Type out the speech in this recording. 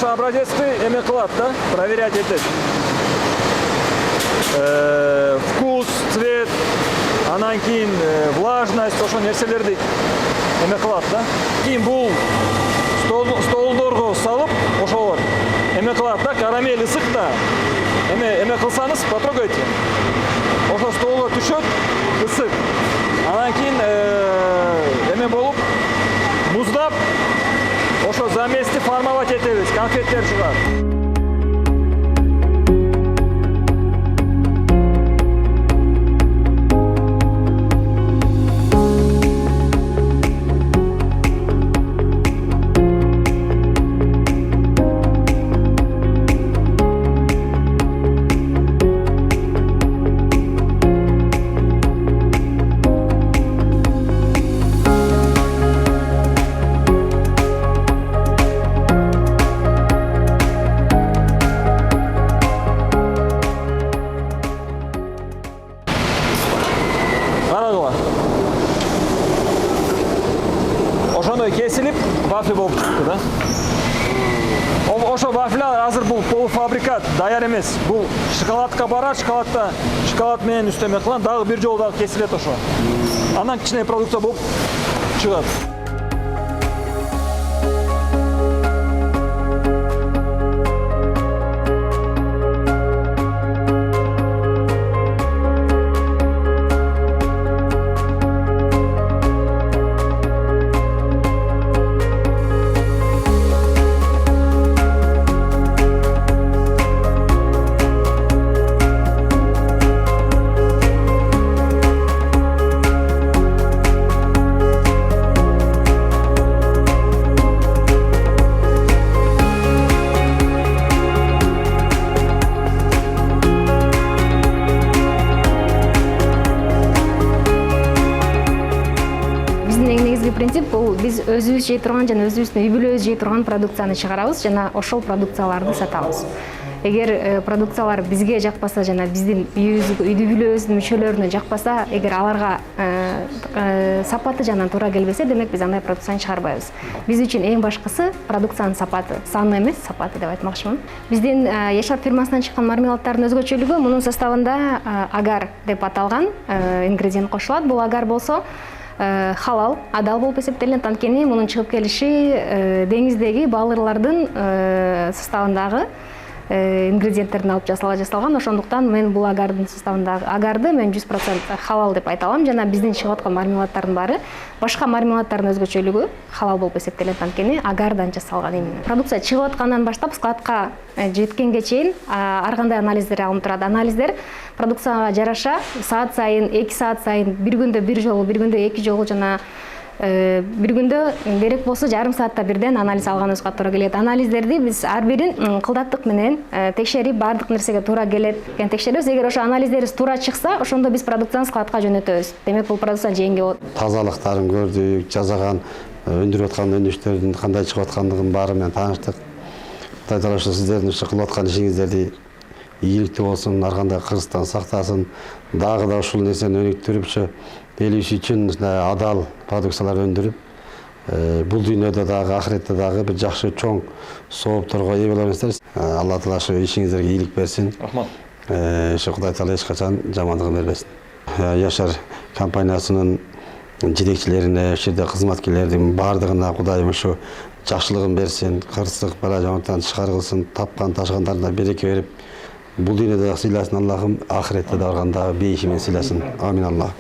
Ошо образецты эме кылат да, проверять этет. Вкус, цвет, анан кийин влажность, ошо нерселерди эме кылат да. Кийин бул столдорго салып, ошолор эме кылат да, карамель ысык да. Эме кылсаңыз потрогайте. Ошо столго түшөт, ысык. Анан кийин эме болуп муздап, ошо замести формовать этебиз, конфеттер чыгат. Ошондой кесилип, вафли болуп чыкты да. Ошо вафлялар азыр бул полуфабрикат, даяр эмес. Бул шоколадка барат, шоколад менен үстөмө кылган, дагы бир жолу дагы кесилет ошо. Анан кичине продукция болуп чыгат. Принцип бул биз өзүбүз жей турган жана өзүбүздүн үй бүлөбүз жей турган продукцияны чыгарабыз жана ошол продукцияларды сатабыз. Эгер продукциялар бизге жакпаса жана биздин үй бүлөбүздүн мүчөлөрүнө жакпаса, эгер аларга сапаты жана туура келбесе, демек биз андай продукцияны чыгарбайбыз. Биз үчүн эң башкысы продукциянын сапаты, саны эмес, сапаты деп айтмакчымын. Биздин Яшар фирмасынан чыккан мармеладдардын өзгөчөлүгү мунун составында агар деп аталган ингредиент кошулат. Бул агар болсо халал, адал болуп эсептелинет. Анткени мунун чыгып келиши деңиздеги балырлардын составындагы ингредиенттердин алып жасалган. Ошондуктан мен бул агардын составындагы агарды мен 100% халал деп айта алам. Жана биздин чыгып аткан мармеладдардын баары башка мармеладдардын өзгөчөлүгү халал болуп эсептелет. Анткени агардан жасалган именно. Продукция чыгып аткандан баштап складка жеткенге чейин ар кандай анализдер алынып турат. Анализдер продукцияга жараша саат сайын, 2 саат сайын, бир күндө бир жолу, бир күндө 2 жолу жана бир күндө керек болсо жарым саатта бирден анализ алганыбызга туура келет. Анализдерди биз ар бирин кылдаттык менен текшерип, баардык нерсеге туура келет экен текшеребиз. Эгер ошо анализдерибиз туура чыкса, ошондо биз продукцияны складка жөнөтөбүз. Демек бул продукция жеңге болот. Тазалыктарын көрдүк, жасаган, өндүрүп аткан өнүктөрдүн кандай чыгып аткандыгын баары менен тааныштык. Кудай таала ошо сиздердин кылып аткан ишиңиздерди ийгиликтүү болсун, ар кандай кырсыктан сактасын. Дагы да ушул нерсени өнүктүрүпчү элибиз үчүн адал продукциялар өндүрүп, бул дүйнөдө дагы, ахиретте дагы бир жакшы чоң соопторго ээ болоңуздар. Алла таала ошо ишиңиздерге ийгилик берсин. Рахмат. Ошо Кудай таала эч качан жамандыгын бербесин. Яшар компаниясынын жетекчилерине, ошол жерде кызматкерлердин баардыгына Кудайым ушу жакшылыгын берсин, кырсык бала жамандыктан тышкары кылсын, тапкан ташкандарына береке берип, бул дүйнөдө сыйласын Аллахым, ахиретте да барганда бейиши менен сыйласын. Амин Аллах.